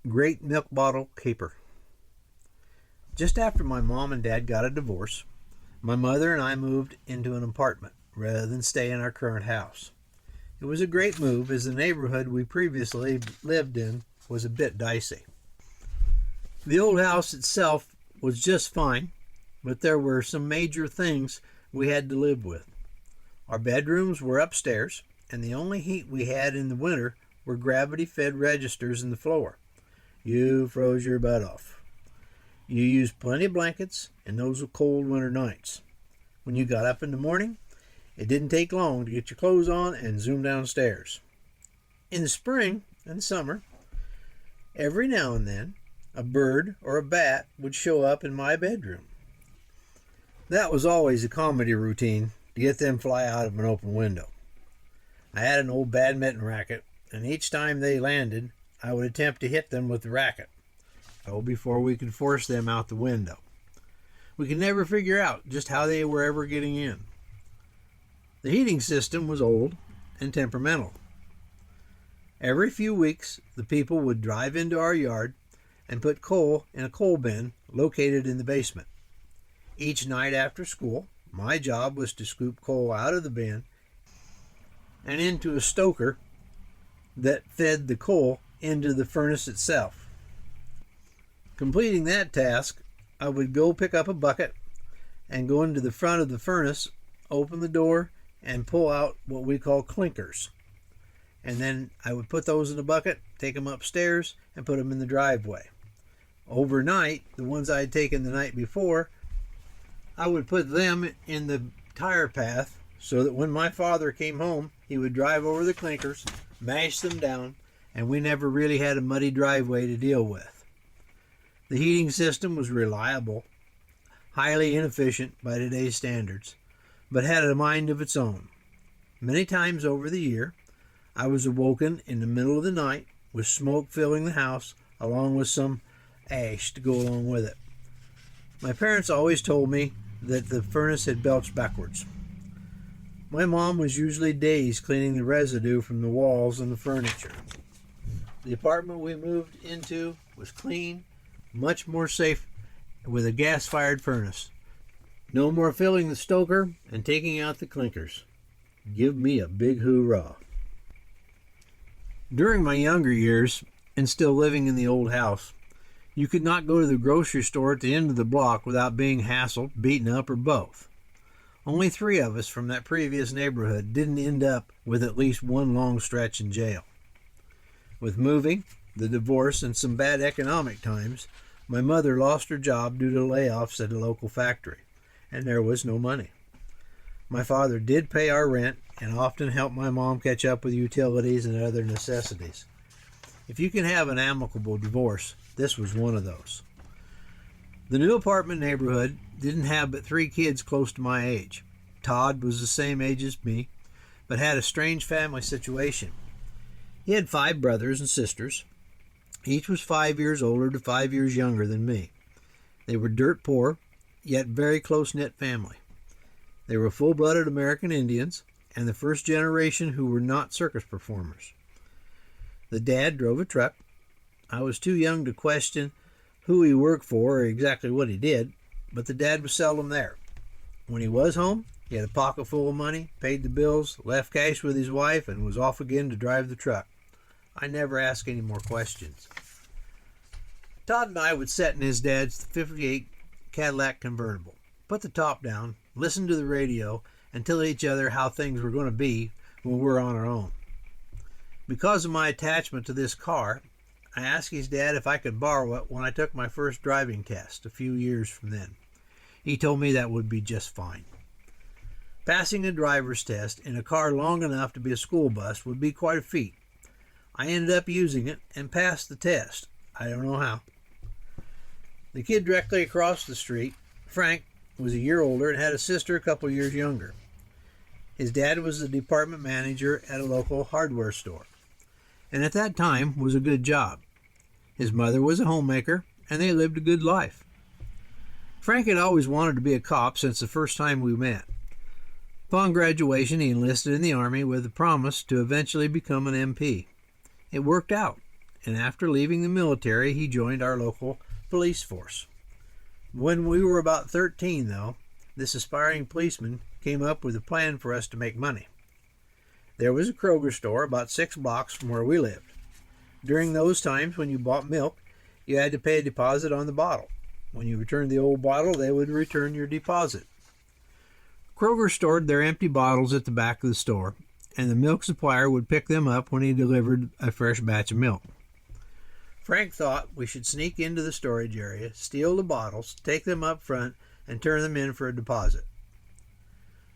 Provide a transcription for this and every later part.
Great milk bottle caper. Just after my mom and dad got a divorce, my mother and I moved into an apartment rather than stay in our current house. It was a great move as the neighborhood we previously lived in was a bit dicey. The old house itself was just fine, but there were some major things we had to live with. Our bedrooms were upstairs, and the only heat we had in the winter were gravity-fed registers in the floor. You froze your butt off. You used plenty of blankets, and those were cold winter nights. When you got up in the morning, it didn't take long to get your clothes on and zoom downstairs. In the spring and summer, every now and then, a bird or a bat would show up in my bedroom. That was always a comedy routine to get them fly out of an open window. I had an old badminton racket, and each time they landed, I would attempt to hit them with the racket. Before we could force them out the window. We could never figure out just how they were ever getting in. The heating system was old and temperamental. Every few weeks, the people would drive into our yard and put coal in a coal bin located in the basement. Each night after school, my job was to scoop coal out of the bin and into a stoker that fed the coal into the furnace itself. Completing that task, I would go pick up a bucket and go into the front of the furnace, open the door, and pull out what we call clinkers. And then I would put those in a bucket, take them upstairs, and put them in the driveway. Overnight, the ones I had taken the night before, I would put them in the tire path so that when my father came home, he would drive over the clinkers, mash them down, and we never really had a muddy driveway to deal with. The heating system was reliable, highly inefficient by today's standards, but had a mind of its own. Many times over the year, I was awoken in the middle of the night with smoke filling the house, along with some ash to go along with it. My parents always told me that the furnace had belched backwards. My mom was usually days cleaning the residue from the walls and the furniture. The apartment we moved into was clean, much more safe with a gas-fired furnace. No more filling the stoker and taking out the clinkers. Give me a big hoorah. During my younger years, and still living in the old house, you could not go to the grocery store at the end of the block without being hassled, beaten up, or both. Only 3 of us from that previous neighborhood didn't end up with at least one long stretch in jail. With moving, the divorce, and some bad economic times, my mother lost her job due to layoffs at a local factory, and there was no money. My father did pay our rent and often helped my mom catch up with utilities and other necessities. If you can have an amicable divorce, this was one of those. The new apartment neighborhood didn't have but 3 kids close to my age. Todd was the same age as me, but had a strange family situation. He had 5 brothers and sisters. Each was 5 years older to 5 years younger than me. They were dirt poor, yet very close-knit family. They were full-blooded American Indians and the first generation who were not circus performers. The dad drove a truck. I was too young to question who he worked for or exactly what he did, but the dad was seldom there. When he was home, he had a pocket full of money, paid the bills, left cash with his wife, and was off again to drive the truck. I never asked any more questions. Todd and I would sit in his dad's '58 Cadillac convertible, put the top down, listen to the radio, and tell each other how things were going to be when we were on our own. Because of my attachment to this car, I asked his dad if I could borrow it when I took my first driving test a few years from then. He told me that would be just fine. Passing a driver's test in a car long enough to be a school bus would be quite a feat. I ended up using it and passed the test. I don't know how. The kid directly across the street, Frank, was a year older and had a sister a couple years younger. His dad was the department manager at a local hardware store, and at that time was a good job. His mother was a homemaker, and they lived a good life. Frank had always wanted to be a cop since the first time we met. Upon graduation, he enlisted in the Army with a promise to eventually become an MP. It worked out, and after leaving the military, he joined our local police force. When we were about 13, though, this aspiring policeman came up with a plan for us to make money. There was a Kroger store about 6 blocks from where we lived. During those times when you bought milk, you had to pay a deposit on the bottle. When you returned the old bottle, they would return your deposit. Kroger stored their empty bottles at the back of the store, and the milk supplier would pick them up when he delivered a fresh batch of milk. Frank thought we should sneak into the storage area, steal the bottles, take them up front, and turn them in for a deposit.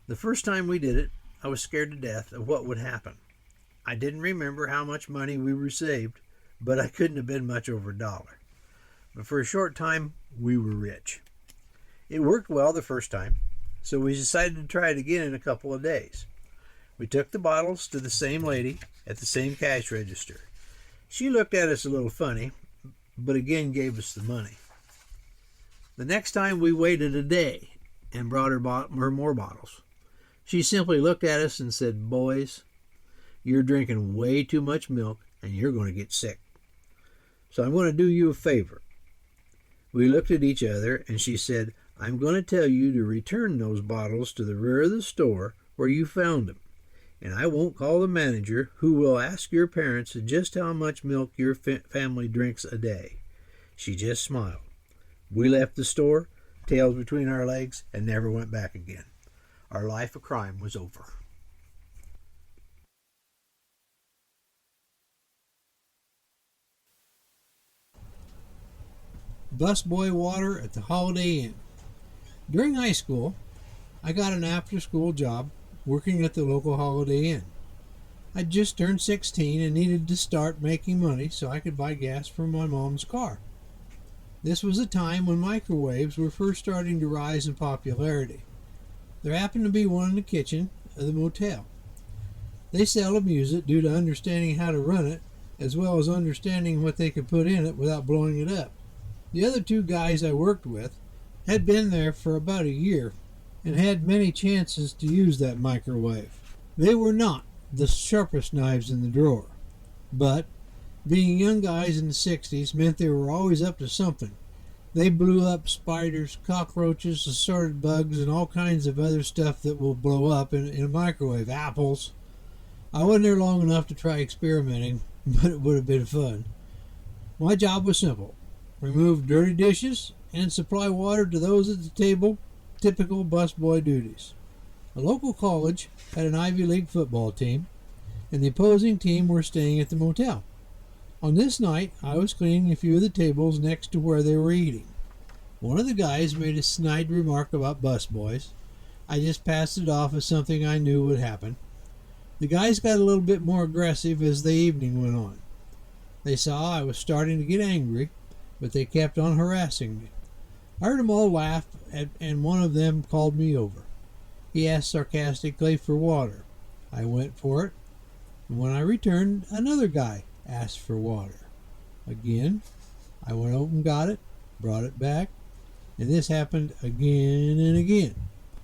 The first time we did it, I was scared to death of what would happen. I didn't remember how much money we received, but I couldn't have been much over $1. But for a short time, we were rich. It worked well the first time, so we decided to try it again in a couple of days. We took the bottles to the same lady at the same cash register. She looked at us a little funny, but again gave us the money. The next time we waited a day and brought her more bottles. She simply looked at us and said, "Boys, you're drinking way too much milk and you're going to get sick. So I'm going to do you a favor." We looked at each other and she said, "I'm going to tell you to return those bottles to the rear of the store where you found them. And I won't call the manager, who will ask your parents just how much milk your family drinks a day." She just smiled. We left the store, tails between our legs, and never went back again. Our life of crime was over. Busboy water at the Holiday Inn. During high school, I got an after-school job working at the local Holiday Inn. I'd just turned 16 and needed to start making money so I could buy gas for my mom's car. This was a time when microwaves were first starting to rise in popularity. There happened to be one in the kitchen of the motel. They seldom use it due to understanding how to run it, as well as understanding what they could put in it without blowing it up. The other 2 guys I worked with had been there for about a year and had many chances to use that microwave. They were not the sharpest knives in the drawer, but being young guys in the 60s meant they were always up to something. They blew up spiders, cockroaches, assorted bugs, and all kinds of other stuff that will blow up in a microwave. Apples. I wasn't there long enough to try experimenting, but it would have been fun. My job was simple: remove dirty dishes and supply water to those at the table. Typical busboy duties. A local college had an Ivy League football team, and the opposing team were staying at the motel. On this night, I was cleaning a few of the tables next to where they were eating. One of the guys made a snide remark about busboys. I just passed it off as something I knew would happen. The guys got a little bit more aggressive as the evening went on. They saw I was starting to get angry, but they kept on harassing me. I heard them all laugh, and one of them called me over. He asked sarcastically for water. I went for it, and when I returned, another guy asked for water. Again, I went over and got it, brought it back, and this happened again and again.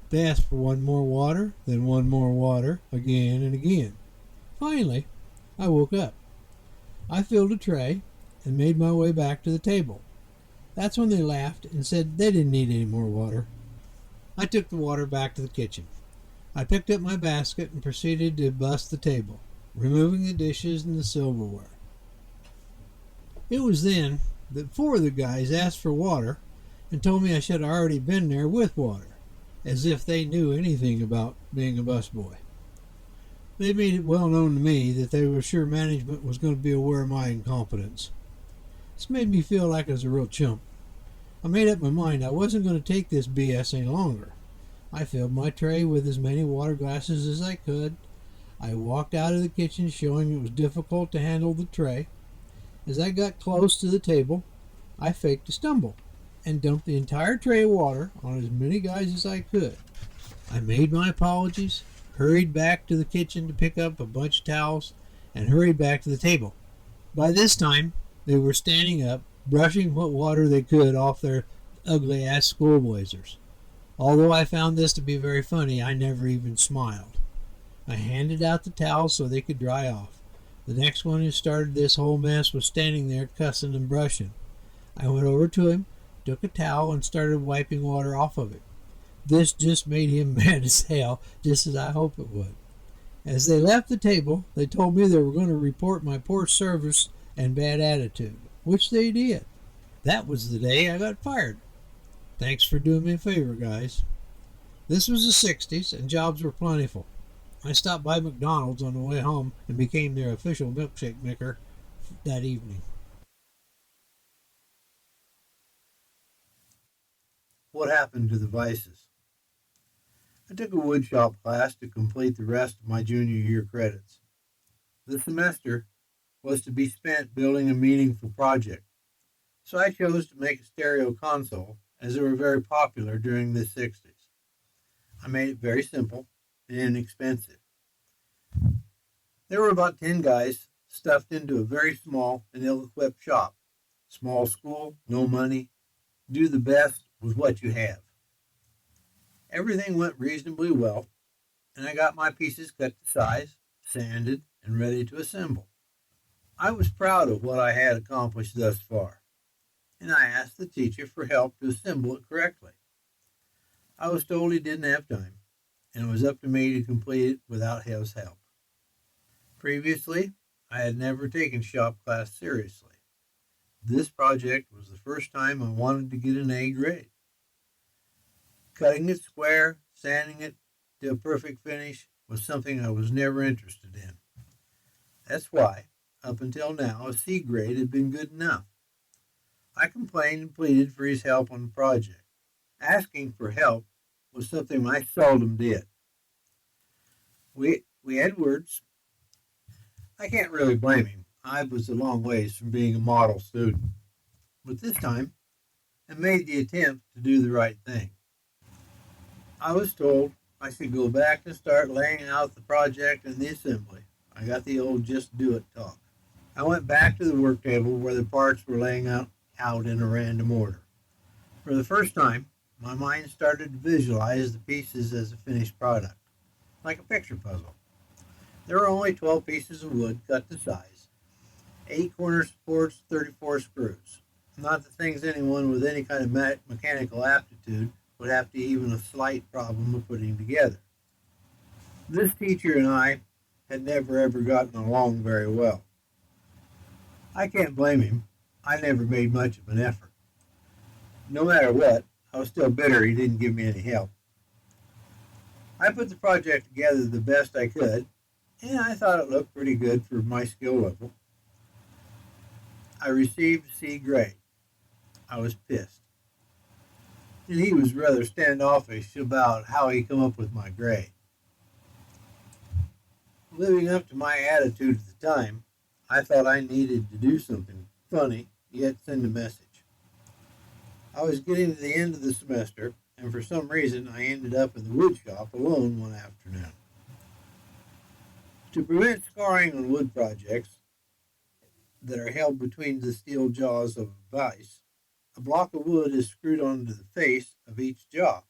They asked for one more water, then one more water, again and again. Finally, I woke up. I filled a tray and made my way back to the table. That's when they laughed and said they didn't need any more water. I took the water back to the kitchen. I picked up my basket and proceeded to bust the table, removing the dishes and the silverware. It was then that 4 of the guys asked for water and told me I should have already been there with water, as if they knew anything about being a busboy. They made it well known to me that they were sure management was going to be aware of my incompetence. This made me feel like I was a real chump. I made up my mind I wasn't going to take this BS any longer. I filled my tray with as many water glasses as I could. I walked out of the kitchen showing it was difficult to handle the tray. As I got close to the table, I faked a stumble and dumped the entire tray of water on as many guys as I could. I made my apologies, hurried back to the kitchen to pick up a bunch of towels, and hurried back to the table. By this time, they were standing up, brushing what water they could off their ugly-ass school blazers. Although I found this to be very funny, I never even smiled. I handed out the towels so they could dry off. The next one who started this whole mess was standing there cussing and brushing. I went over to him, took a towel, and started wiping water off of it. This just made him mad as hell, just as I hoped it would. As they left the table, they told me they were going to report my poor service and bad attitude, which they did. That was the day I got fired. Thanks for doing me a favor, guys. This was the 60s, and jobs were plentiful. I stopped by McDonald's on the way home and became their official milkshake maker that evening. What happened to the vices? I took a woodshop class to complete the rest of my junior year credits. The semester was to be spent building a meaningful project, so I chose to make a stereo console as they were very popular during the 60s. I made it very simple and inexpensive. There were about 10 guys stuffed into a very small and ill-equipped shop. Small school, no money, do the best with what you have. Everything went reasonably well, and I got my pieces cut to size, sanded, and ready to assemble. I was proud of what I had accomplished thus far, and I asked the teacher for help to assemble it correctly. I was told he didn't have time, and it was up to me to complete it without his help. Previously, I had never taken shop class seriously. This project was the first time I wanted to get an A grade. Cutting it square, sanding it to a perfect finish was something I was never interested in. That's why, up until now, a C grade had been good enough. I complained and pleaded for his help on the project. Asking for help was something I seldom did. We had words. I can't really blame him. I was a long ways from being a model student. But this time, I made the attempt to do the right thing. I was told I should go back and start laying out the project and the assembly. I got the old just do it talk. I went back to the work table where the parts were laying out in a random order. For the first time, my mind started to visualize the pieces as a finished product, like a picture puzzle. There were only 12 pieces of wood cut to size, 8 corner supports, 34 screws. Not the things anyone with any kind of mechanical aptitude would have to even a slight problem of putting together. This teacher and I had never ever gotten along very well. I can't blame him. I never made much of an effort. No matter what, I was still bitter he didn't give me any help. I put the project together the best I could, and I thought it looked pretty good for my skill level. I received a C grade. I was pissed. And he was rather standoffish about how he come up with my grade. Living up to my attitude at the time, I thought I needed to do something funny, yet send a message. I was getting to the end of the semester, and for some reason I ended up in the wood shop alone one afternoon. To prevent scarring on wood projects that are held between the steel jaws of a vise, a block of wood is screwed onto the face of each jaw.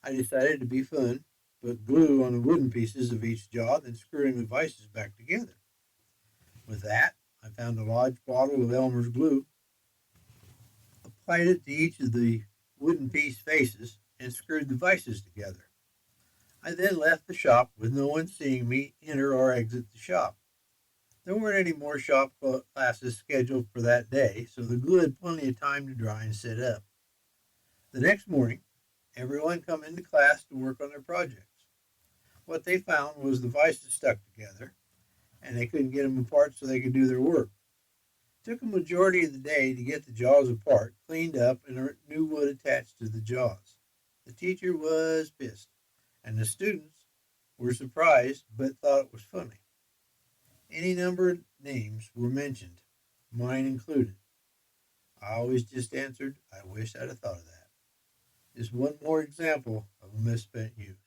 I decided to be fun, put glue on the wooden pieces of each jaw, then screwing the vices back together. With that, I found a large bottle of Elmer's glue, applied it to each of the wooden piece faces, and screwed the vices together. I then left the shop with no one seeing me enter or exit the shop. There weren't any more shop classes scheduled for that day, so the glue had plenty of time to dry and set up. The next morning, everyone come into class to work on their projects. What they found was the vices stuck together, and they couldn't get them apart so they could do their work. It took a majority of the day to get the jaws apart, cleaned up, and new wood attached to the jaws. The teacher was pissed, and the students were surprised but thought it was funny. Any number of names were mentioned, mine included. I always just answered, I wish I'd have thought of that. Just one more example of a misspent youth.